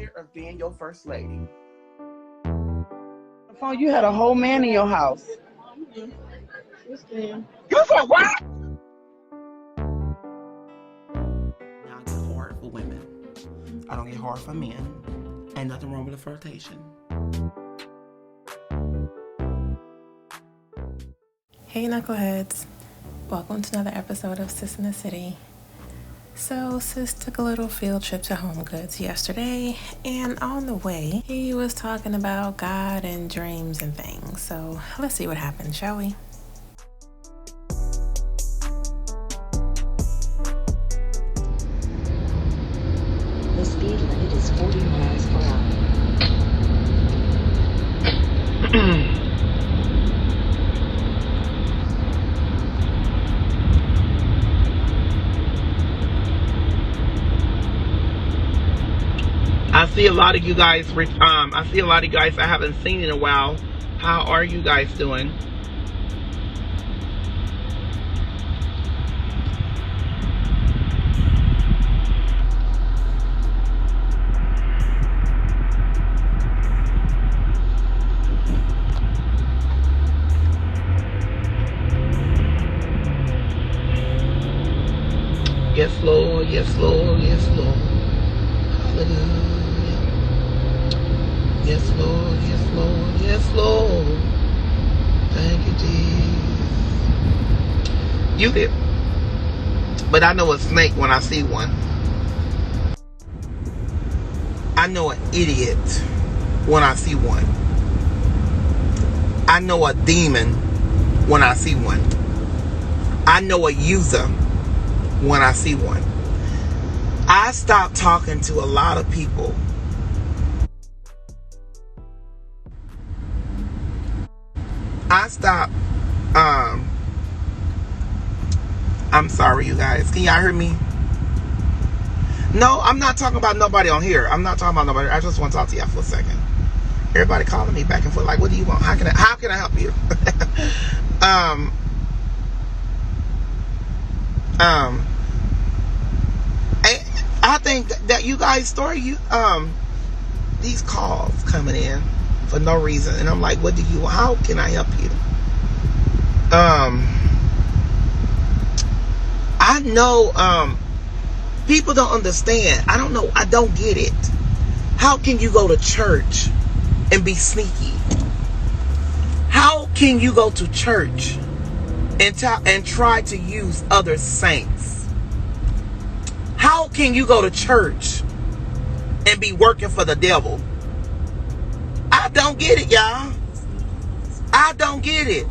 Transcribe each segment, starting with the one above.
fear of being your first lady. Phone, you had a whole man in your house. You said what? Now I get hard for women. I don't get hard for men. Ain't nothing wrong with a flirtation. Hey knuckleheads, welcome to another episode of Sis in the City. So Sis took a little field trip to Home Goods yesterday, and on the way he was talking about God and dreams and things. So let's see what happens, shall we? The speed limit is 40 miles per hour. I see a lot of you guys. I see a lot of you guys I haven't seen in a while. How are you guys doing? Yes, Lord. Yes, Lord. Yes, Lord. Hallelujah. Yes, Lord. Yes, Lord. Yes, Lord. Thank you, Jesus. You did. But I know a snake when I see one. I know an idiot when I see one. I know a demon when I see one. I know a user when I see one. I stopped talking to a lot of people. I stopped, I'm sorry, you guys. Can y'all hear me? No, I'm not talking about nobody on here. I'm not talking about nobody. I just want to talk to y'all for a second. Everybody calling me back and forth like, what do you want? How can I help you? I think that you guys start these calls coming in for no reason, and I'm like, what do you? How can I help you? I know people don't understand. I don't know. I don't get it. How can you go to church and be sneaky? How can you go to church and try to use other saints? How can you go to church and be working for the devil? I don't get it, y'all. I don't get it.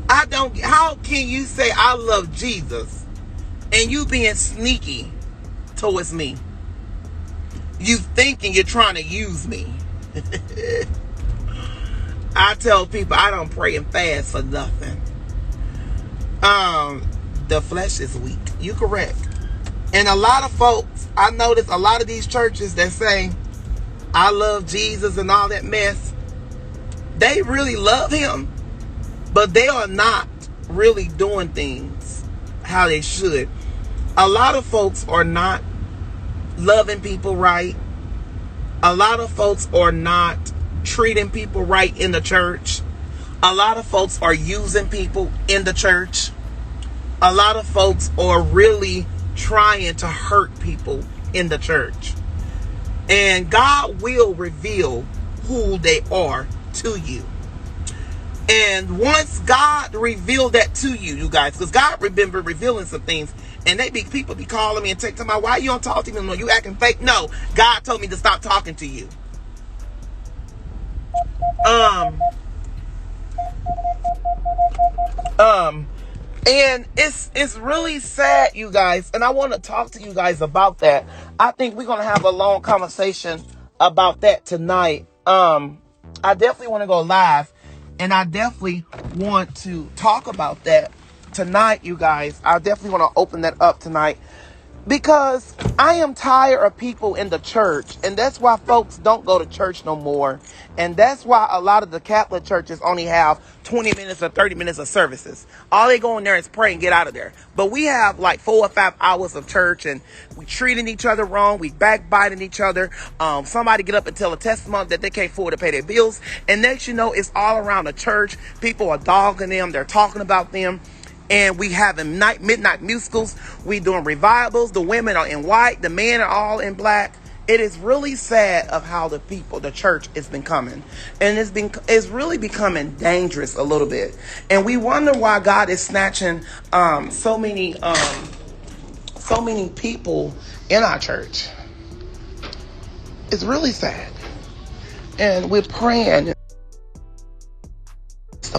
How can you say I love Jesus and you being sneaky towards me? You thinking you're trying to use me. I tell people I don't pray and fast for nothing. The flesh is weak. You correct. And a lot of folks, I notice a lot of these churches that say, I love Jesus and all that mess, they really love him, but they are not really doing things how they should. A lot of folks are not loving people right. A lot of folks are not treating people right in the church. A lot of folks are using people in the church. A lot of folks are really trying to hurt people in the church. And God will reveal who they are to you. And once God revealed that to you, you guys, because God remember revealing some things, and people be calling me and texting me, why you don't talk to me anymore? You acting fake? No, God told me to stop talking to you. And it's really sad, you guys, and I want to talk to you guys about that. I think we're gonna have a long conversation about that tonight. I definitely want to go live, and I definitely want to talk about that tonight, you guys. I definitely want to open that up tonight. Because I am tired of people in the church, and that's why folks don't go to church no more. And that's why a lot of the Catholic churches only have 20 minutes or 30 minutes of services. All they go in there is pray and get out of there. But we have like 4 or 5 hours of church, and we treating each other wrong. We backbiting each other. Somebody get up and tell a testimony that they can't afford to pay their bills. And next you know, it's all around the church. People are dogging them. They're talking about them. And we having midnight musicals. We doing revivals. The women are in white. The men are all in black. It is really sad of how the church has been coming. And it's really becoming dangerous a little bit. And we wonder why God is snatching so many people in our church. It's really sad. And we're praying.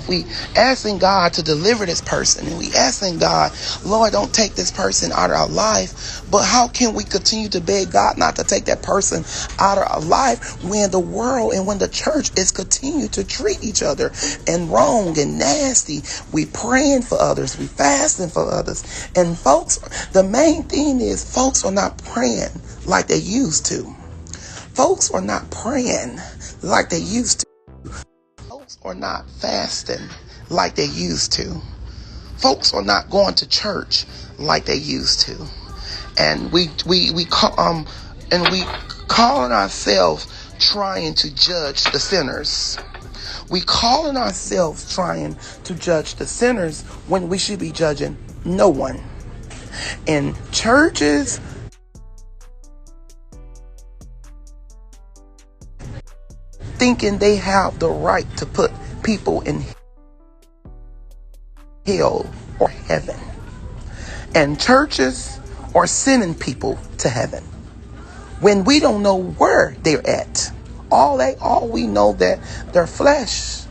We asking God to deliver this person, and we asking God, Lord, don't take this person out of our life. But how can we continue to beg God not to take that person out of our life when the world and when the church is continue to treat each other and wrong and nasty? We praying for others, we fasting for others, and folks, the main thing is folks are not praying like they used to. Folks are not praying like they used to. Folks are not fasting like they used to. Folks are not going to church like they used to. And we calling ourselves trying to judge the sinners. We calling ourselves trying to judge the sinners when we should be judging no one. In churches, thinking they have the right to put people in hell or heaven. And churches are sending people to heaven when we don't know where they're at. All we know that their flesh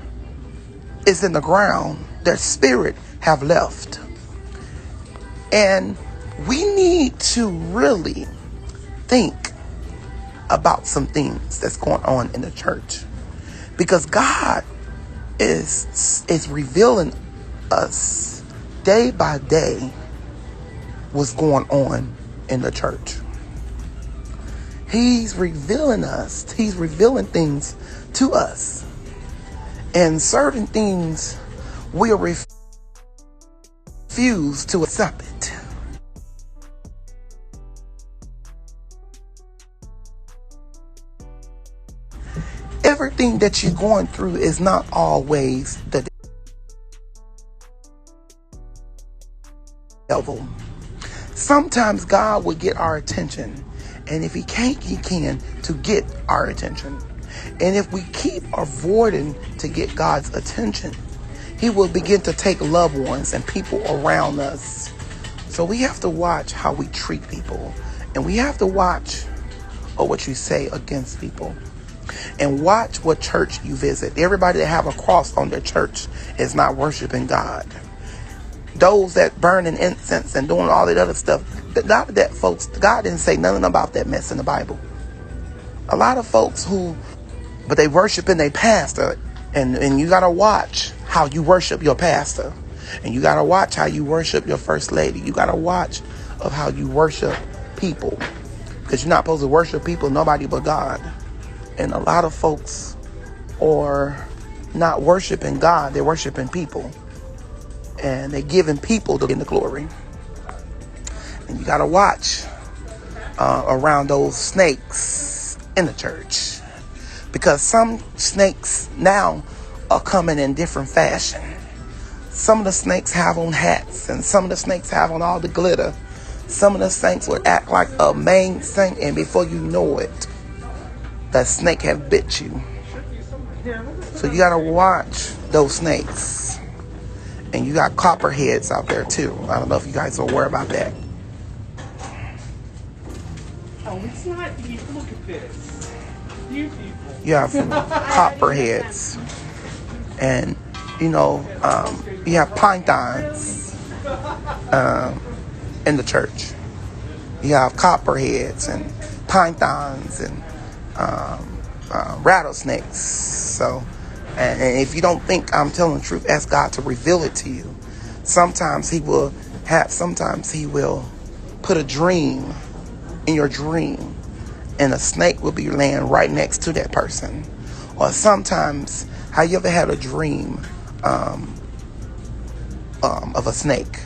is in the ground, their spirit have left. And we need to really think about some things that's going on in the church, because God is revealing us day by day what's going on in the church. He's revealing us. He's revealing things to us, and certain things we'll refuse to accept it. Everything that you're going through is not always the devil. Sometimes God will get our attention, and if he can't, he can to get our attention. And if we keep avoiding to get God's attention, he will begin to take loved ones and people around us. So we have to watch how we treat people, and we have to watch what you say against people. And watch what church you visit. Everybody that have a cross on their church is not worshiping God. Those that burning incense and doing all that other stuff, God didn't say nothing about that mess in the Bible. A lot of folks but they worshiping their pastor, and you gotta watch how you worship your pastor, and you gotta watch how you worship your first lady. You gotta watch of how you worship people, because you're not supposed to worship people, nobody but God. And a lot of folks are not worshiping God, they're worshiping people. And they're giving people the glory. And you got to watch around those snakes in the church. Because some snakes now are coming in different fashion. Some of the snakes have on hats, and some of the snakes have on all the glitter. Some of the snakes would act like a main saint, and before you know it, that snake have bit you. So you gotta watch those snakes. And you got copperheads out there too. I don't know if you guys are aware about that. Oh, it's not you. Look at this. You people. You have copperheads. And you have pythons in the church. You have copperheads and pythons and rattlesnakes. So, and if you don't think I'm telling the truth, ask God to reveal it to you. Sometimes he will put a dream in your dream, and a snake will be laying right next to that person. Or sometimes, have you ever had a dream of a snake?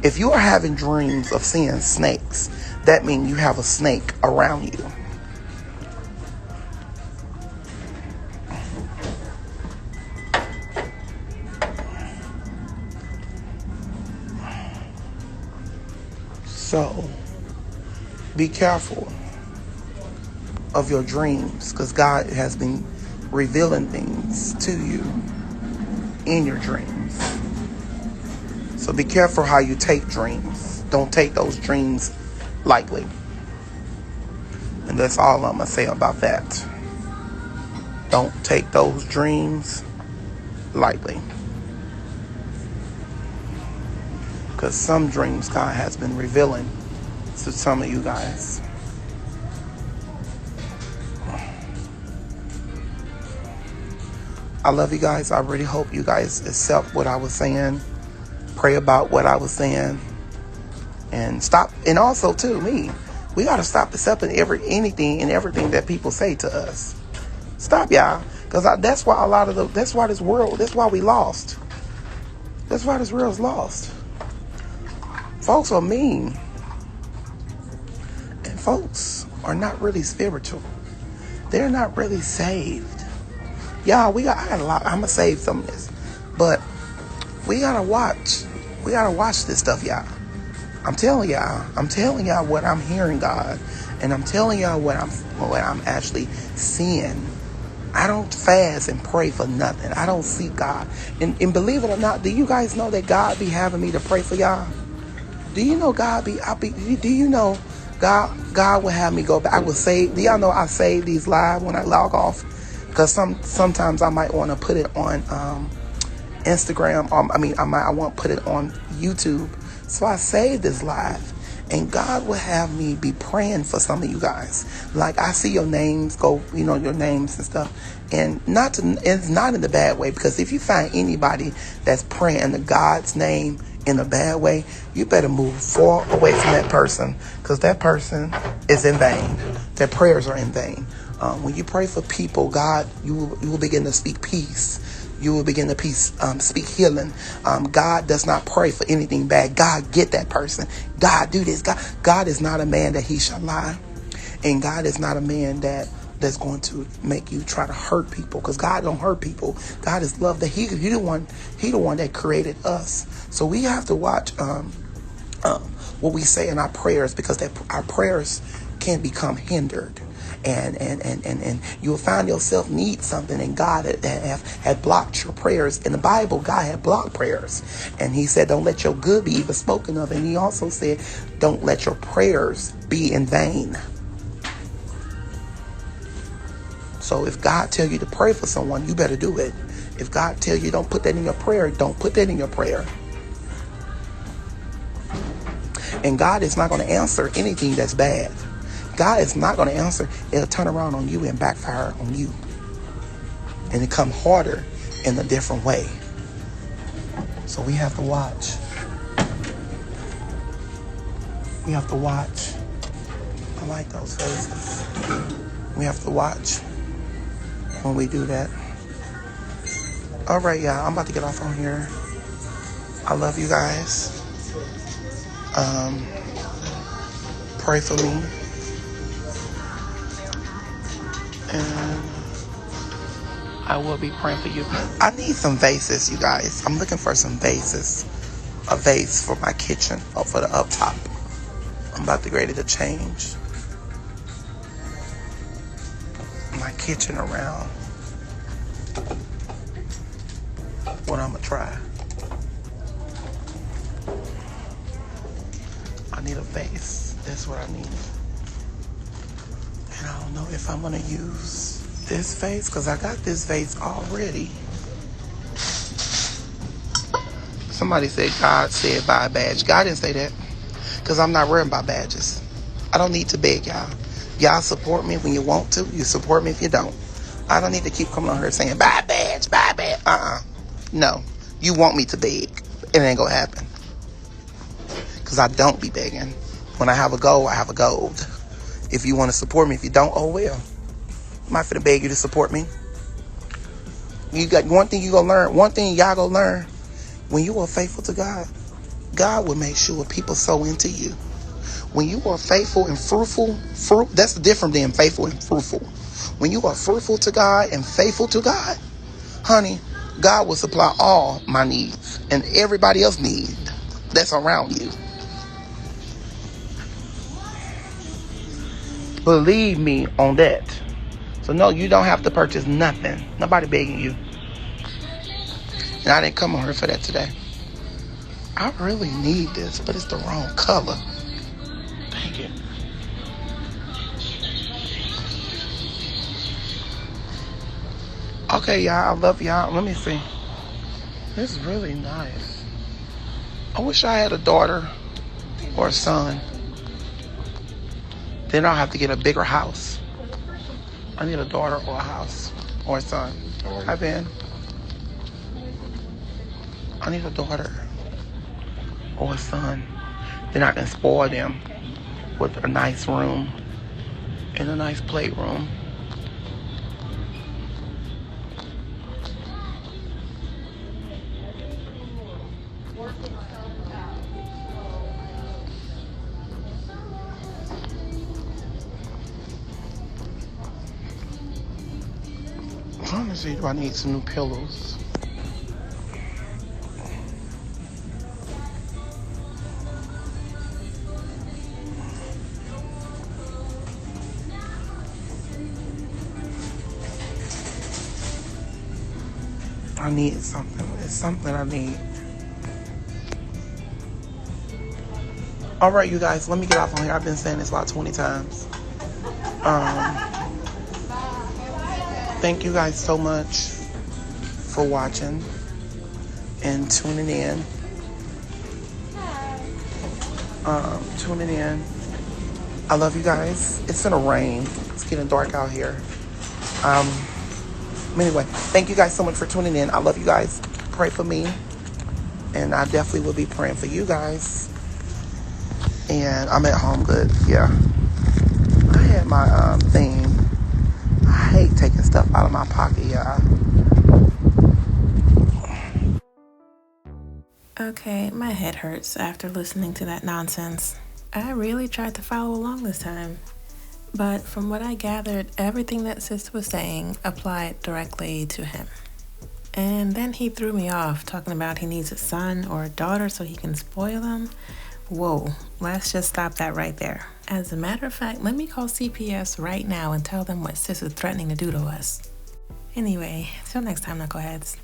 If you are having dreams of seeing snakes, that means you have a snake around you. So, be careful of your dreams, because God has been revealing things to you in your dreams. So be careful how you take dreams. Don't take those dreams lightly. And that's all I'm going to say about that. Don't take those dreams lightly. Because some dreams God has been revealing to some of you guys. I love you guys. I really hope you guys accept what I was saying. Pray about what I was saying. And stop. And also, too, we got to stop accepting anything and everything that people say to us. Stop, y'all. Because that's why that's why we lost. That's why this world's lost. Folks are mean. And folks are not really spiritual. They're not really saved. Y'all, I got a lot. I'm going to save some of this. But we got to watch. We got to watch this stuff, y'all. I'm telling y'all what I'm hearing, God. And I'm telling y'all what I'm actually seeing. I don't fast and pray for nothing. I don't seek God. And believe it or not, do you guys know that God be having me to pray for y'all? Do you know do you know God will have me go back? I will save. Do y'all know I save these live when I log off? Because sometimes I might want to put it on Instagram. I want to put it on YouTube. So I save this live. And God will have me be praying for some of you guys. Like, I see your names go, your names and stuff. And it's not in the bad way. Because if you find anybody that's praying in God's name in a bad way, you better move far away from that person. Because that person is in vain. Their prayers are in vain. When you pray for people, God, you will begin to speak peace. You will begin to speak healing. God does not pray for anything bad. God, get that person. God, do this. God is not a man that he shall lie. And God is not a man that's going to make you try to hurt people. Because God don't hurt people. God is love. That he the one that created us. So we have to watch what we say in our prayers, because our prayers can become hindered. And you'll find yourself need something, and God had blocked your prayers. In the Bible, God had blocked prayers, and he said, don't let your good be even spoken of. And he also said, don't let your prayers be in vain. So if God tell you to pray for someone, you better do it. If God tell you don't put that in your prayer, don't put that in your prayer. And God is not going to answer anything that's bad. God is not going to answer. It'll turn around on you and backfire on you. And it come harder in a different way. So we have to watch. We have to watch. I like those faces. We have to watch when we do that. All right, y'all. I'm about to get off on here. I love you guys. Pray for me. And I will be praying for you. I need some vases, you guys. I'm looking for some vases. A vase for my kitchen, or for the up top. I'm about to get ready to change my kitchen around. What I'm going to try. I need a vase. That's what I need. And I don't know if I'm going to use this vase, because I got this vase already. Somebody said God said buy a badge. God didn't say that, because I'm not worrying about badges. I don't need to beg y'all. Y'all support me when you want to. You support me if you don't. I don't need to keep coming on here saying buy a badge, buy a badge. No. You want me to beg. It ain't going to happen. Because I don't be begging. When I have a goal, I have a gold. If you want to support me, if you don't, oh well. I'm not finna beg you to support me. You got one thing you gonna learn. One thing y'all gonna learn. When you are faithful to God, God will make sure people sow into you. When you are faithful and fruitful, that's different than faithful and fruitful. When you are fruitful to God and faithful to God, honey, God will supply all my needs and everybody else's need that's around you. Believe me on that. So no, you don't have to purchase nothing. Nobody begging you. And I didn't come on here for that today. I really need this, but it's the wrong color. Dang it. Okay, y'all. I love y'all. Let me see. This is really nice. I wish I had a daughter or a son. Then I'll have to get a bigger house. I need a daughter or a house or a son. Hi, Ben. I need a daughter or a son. Then I can spoil them with a nice room and a nice playroom. I'm trying to see, do I need some new pillows? I need something. It's something I need. All right, you guys, let me get off on here. I've been saying this about 20 times. Thank you guys so much for watching and tuning in. I love you guys. It's gonna rain. It's getting dark out here. Anyway, thank you guys so much for tuning in. I love you guys. Pray for me. And I definitely will be praying for you guys. And I'm at Home Goods. Yeah. I had my thing. I hate taking stuff out of my pocket, y'all. Okay, my head hurts after listening to that nonsense. I really tried to follow along this time. But from what I gathered, everything that Sis was saying applied directly to him. And then he threw me off, talking about he needs a son or a daughter so he can spoil them. Whoa, let's just stop that right there. As a matter of fact, let me call CPS right now and tell them what Sis is threatening to do to us. Anyway, till next time, knuckleheads.